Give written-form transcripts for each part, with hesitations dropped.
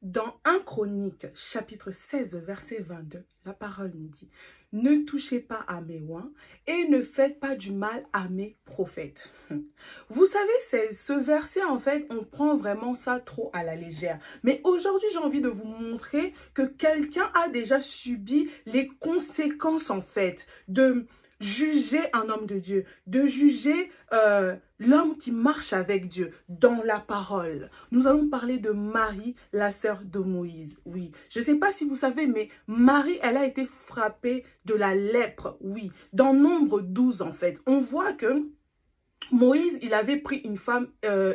Dans 1 Chronique, chapitre 16, verset 22, la parole nous dit « Ne touchez pas à mes oins et ne faites pas du mal à mes prophètes. » Vous savez, ce verset, en fait, on prend vraiment ça trop à la légère. Mais aujourd'hui, j'ai envie de vous montrer que quelqu'un a déjà subi les conséquences, en fait, de juger un homme de Dieu, de juger l'homme qui marche avec Dieu dans la parole. Nous allons parler de Marie, la sœur de Moïse. Oui, je ne sais pas si vous savez, mais Marie, elle a été frappée de la lèpre. Oui, dans Nombre 12, en fait, on voit que Moïse, il avait pris une femme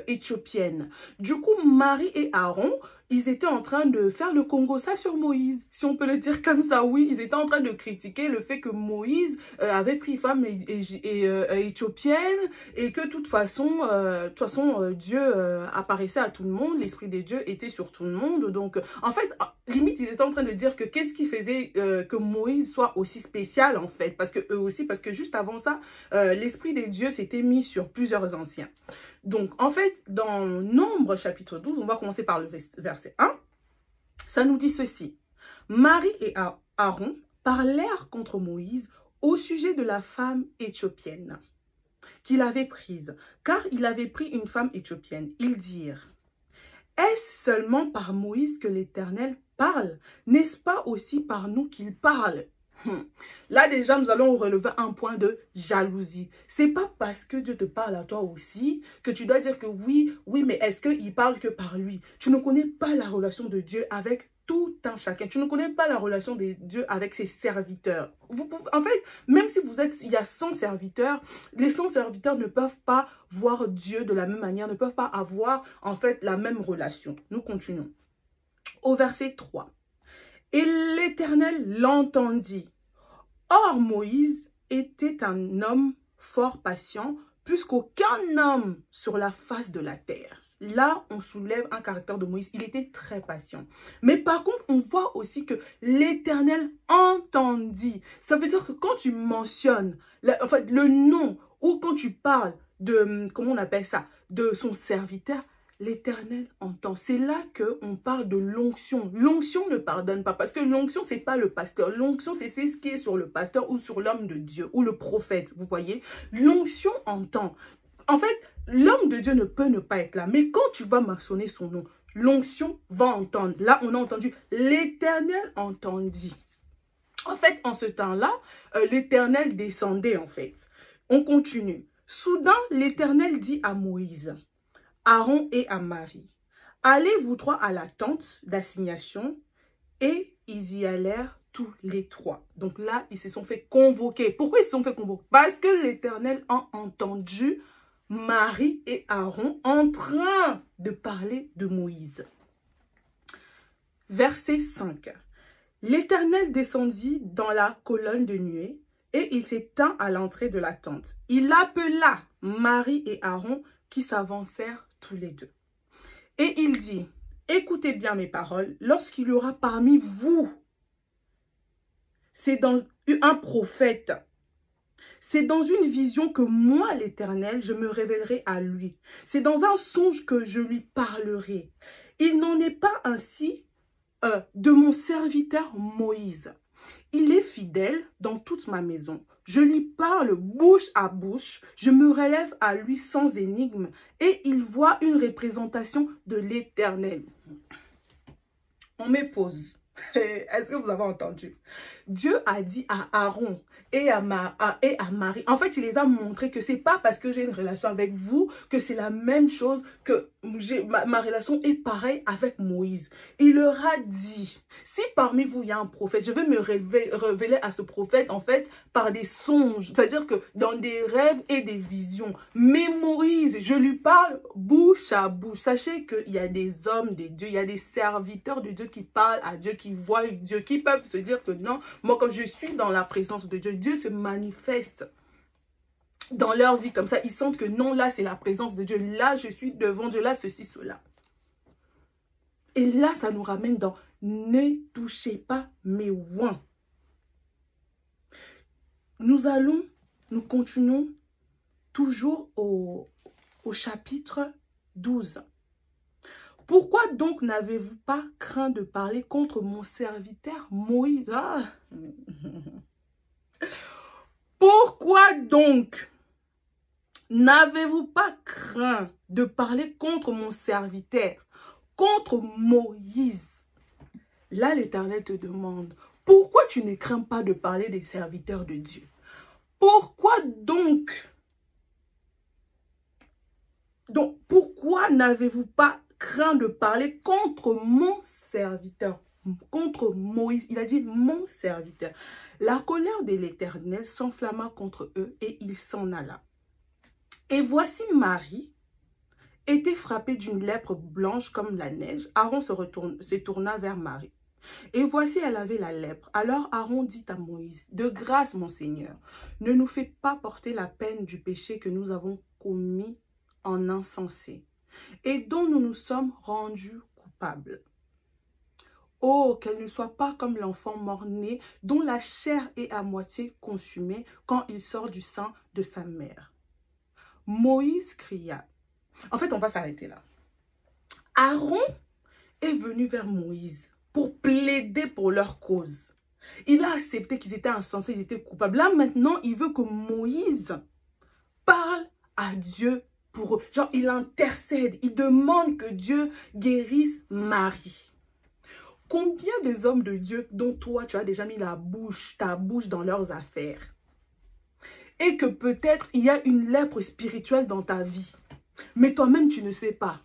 éthiopienne. Du coup, Marie et Aaron, ils étaient en train de faire le Congo-ça sur Moïse, si on peut le dire comme ça, oui. Ils étaient en train de critiquer le fait que Moïse avait pris une femme éthiopienne et que de toute façon, Dieu apparaissait à tout le monde, l'Esprit de Dieu était sur tout le monde. Donc, en fait, limite, ils étaient en train de dire que qu'est-ce qui faisait que Moïse soit aussi spécial, en fait. Parce que eux aussi, parce que juste avant ça, l'Esprit de Dieu s'était mis sur plusieurs anciens. Donc, en fait, dans Nombre chapitre 12, on va commencer par le verset 1. Ça nous dit ceci. Marie et Aaron parlèrent contre Moïse au sujet de la femme éthiopienne qu'il avait prise, car il avait pris une femme éthiopienne. Ils dirent, est-ce seulement par Moïse que l'Éternel parle? N'est-ce pas aussi par nous qu'il parle? Là déjà, nous allons relever un point de jalousie. C'est pas parce que Dieu te parle à toi aussi que tu dois dire que oui, mais est-ce qu'il parle que par lui? Tu ne connais pas la relation de Dieu avec tout un chacun. Tu ne connais pas la relation de Dieu avec ses serviteurs. En fait, même si il y a 100 serviteurs, les 100 serviteurs ne peuvent pas voir Dieu de la même manière, ne peuvent pas avoir en fait la même relation. Nous continuons. Au verset 3. Et l'Éternel l'entendit. Or, Moïse était un homme fort patient, plus qu'aucun homme sur la face de la terre. Là, on soulève un caractère de Moïse. Il était très patient. Mais par contre, on voit aussi que l'Éternel entendit. Ça veut dire que quand tu mentionnes le nom ou quand tu parles de, comment on appelle ça, de son serviteur, l'Éternel entend. C'est là qu'on parle de l'onction. L'onction ne pardonne pas parce que l'onction, ce n'est pas le pasteur. L'onction, c'est ce qui est sur le pasteur ou sur l'homme de Dieu ou le prophète. Vous voyez, l'onction entend. En fait, l'homme de Dieu ne peut ne pas être là. Mais quand tu vas mentionner son nom, l'onction va entendre. Là, on a entendu l'Éternel entendit. En fait, en ce temps-là, l'Éternel descendait en fait. On continue. Soudain, l'Éternel dit à Moïse, Aaron et à Marie, allez vous trois à la tente d'assignation, et ils y allèrent tous les trois. Donc là, ils se sont fait convoquer. Pourquoi ils se sont fait convoquer? Parce que l'Éternel a entendu Marie et Aaron en train de parler de Moïse. Verset 5. L'Éternel descendit dans la colonne de nuée et il s'étint à l'entrée de la tente. Il appela Marie et Aaron qui s'avancèrent tous les deux. Et il dit, écoutez bien mes paroles, lorsqu'il y aura parmi vous, c'est dans un prophète, c'est dans une vision que moi, l'Éternel, je me révélerai à lui. C'est dans un songe que je lui parlerai. Il n'en est pas ainsi de mon serviteur Moïse. Il est fidèle dans toute ma maison. Je lui parle bouche à bouche. Je me relève à lui sans énigme. Et il voit une représentation de l'Éternel. On me pose. Est-ce que vous avez entendu? Dieu a dit à Aaron et à Marie. En fait, il les a montré que c'est pas parce que j'ai une relation avec vous que c'est la même chose que ma relation est pareille avec Moïse. Il leur a dit, si parmi vous il y a un prophète, je vais me révéler à ce prophète en fait par des songes. C'est-à-dire que dans des rêves et des visions. Mais Moïse, je lui parle bouche à bouche. Sachez qu'il y a des hommes de Dieu, il y a des serviteurs de Dieu qui parlent à Dieu, qui voient Dieu, qui peuvent se dire que non, moi comme je suis dans la présence de Dieu, Dieu se manifeste dans leur vie comme ça. Ils sentent que non, là c'est la présence de Dieu, là je suis devant Dieu, là ceci, cela. Et là ça nous ramène dans ne touchez pas mes oins. Nous continuons toujours au chapitre 12. Pourquoi donc n'avez-vous pas craint de parler contre mon serviteur Moïse? Ah. Pourquoi donc n'avez-vous pas craint de parler contre mon serviteur, contre Moïse? Là, l'Éternel te demande, pourquoi tu ne crains pas de parler des serviteurs de Dieu? Pourquoi donc pourquoi n'avez-vous pas craint de parler contre mon serviteur, contre Moïse? Il a dit mon serviteur. La colère de l'Éternel s'enflamma contre eux et il s'en alla. Et voici Marie était frappée d'une lèpre blanche comme la neige. Aaron se tourna vers Marie. Et voici, elle avait la lèpre. Alors Aaron dit à Moïse, « De grâce, mon Seigneur, ne nous fais pas porter la peine du péché que nous avons commis en insensé, et dont nous nous sommes rendus coupables. Oh, qu'elle ne soit pas comme l'enfant mort-né, dont la chair est à moitié consumée quand il sort du sein de sa mère. » Moïse cria. En fait, on va s'arrêter là. Aaron est venu vers Moïse pour plaider pour leur cause. Il a accepté qu'ils étaient insensés, ils étaient coupables. Là, maintenant, il veut que Moïse parle à Dieu pour eux. Genre, il intercède, il demande que Dieu guérisse Marie. Combien des hommes de Dieu dont toi, tu as déjà mis ta bouche dans leurs affaires? Et que peut-être il y a une lèpre spirituelle dans ta vie. Mais toi-même, tu ne sais pas.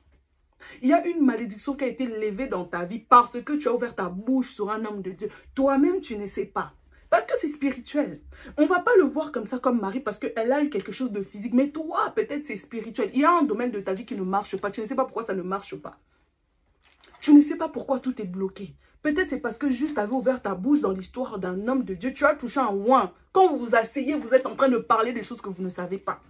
Il y a une malédiction qui a été levée dans ta vie parce que tu as ouvert ta bouche sur un homme de Dieu. Toi-même, tu ne sais pas. Parce que c'est spirituel. On ne va pas le voir comme ça, comme Marie, parce qu'elle a eu quelque chose de physique. Mais toi, peut-être c'est spirituel. Il y a un domaine de ta vie qui ne marche pas. Tu ne sais pas pourquoi ça ne marche pas. Tu ne sais pas pourquoi tout est bloqué. Peut-être c'est parce que juste tu avais ouvert ta bouche dans l'histoire d'un homme de Dieu. Tu as touché un ouin. Quand vous vous asseyez, vous êtes en train de parler des choses que vous ne savez pas.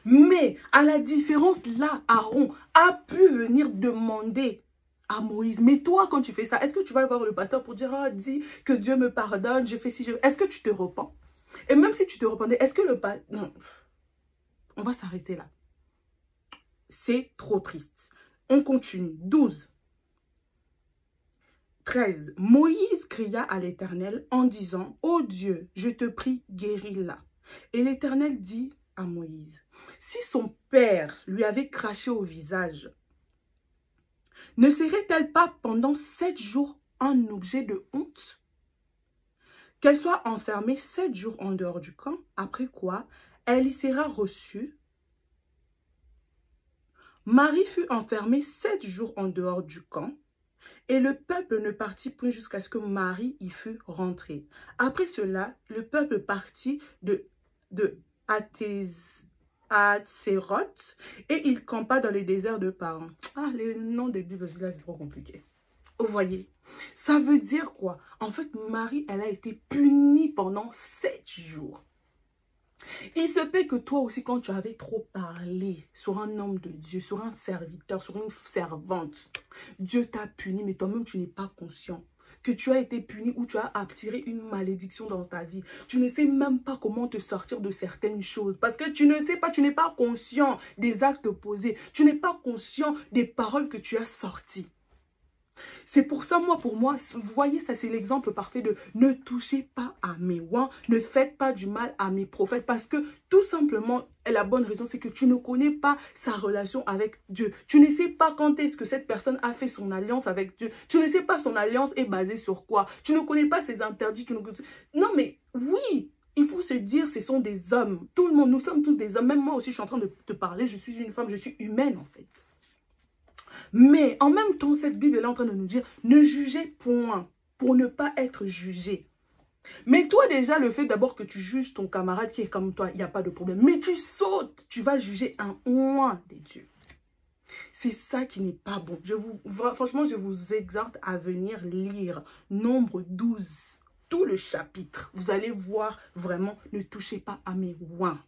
Mais à la différence là, Aaron a pu venir demander à Moïse. Mais toi, quand tu fais ça, est-ce que tu vas voir le pasteur pour dire, ah, dis que Dieu me pardonne, je fais ci, Est-ce que tu te repens? Et même si tu te repentais, est-ce que le pasteur... Non, on va s'arrêter là. C'est trop triste. On continue. 12. 13. Moïse cria à l'Éternel en disant, ô Dieu, je te prie, guéris-la. Et l'Éternel dit à Moïse, si son père lui avait craché au visage, ne serait-elle pas pendant 7 jours un objet de honte? Qu'elle soit enfermée 7 jours en dehors du camp, après quoi elle y sera reçue. Marie fut enfermée 7 jours en dehors du camp, et le peuple ne partit plus jusqu'à ce que Marie y fût rentrée. Après cela, le peuple partit de Hatséroth, et il campa dans les déserts de Paran. Ah, les noms des Bibles, là, c'est trop compliqué. Vous voyez, ça veut dire quoi? En fait, Marie, elle a été punie pendant 7 jours. Il se peut que toi aussi, quand tu avais trop parlé sur un homme de Dieu, sur un serviteur, sur une servante, Dieu t'a puni, mais toi-même, tu n'es pas conscient que tu as été puni ou tu as attiré une malédiction dans ta vie. Tu ne sais même pas comment te sortir de certaines choses parce que tu ne sais pas, tu n'es pas conscient des actes posés. Tu n'es pas conscient des paroles que tu as sorties. C'est pour ça, pour moi, vous voyez, ça c'est l'exemple parfait de ne touchez pas à mes oins, ne faites pas du mal à mes prophètes parce que tout simplement, la bonne raison c'est que tu ne connais pas sa relation avec Dieu. Tu ne sais pas quand est-ce que cette personne a fait son alliance avec Dieu. Tu ne sais pas son alliance est basée sur quoi. Tu ne connais pas ses interdits. Non mais oui, il faut se dire ce sont des hommes. Tout le monde, nous sommes tous des hommes. Même moi aussi je suis en train de te parler, je suis une femme, je suis humaine en fait. Mais en même temps, cette Bible est en train de nous dire, ne jugez point pour ne pas être jugé. Mais toi déjà, le fait d'abord que tu juges ton camarade qui est comme toi, il n'y a pas de problème. Mais tu sautes, tu vas juger un oint des dieux. C'est ça qui n'est pas bon. Franchement, je vous exhorte à venir lire Nombre 12, tout le chapitre. Vous allez voir vraiment, ne touchez pas à mes oints.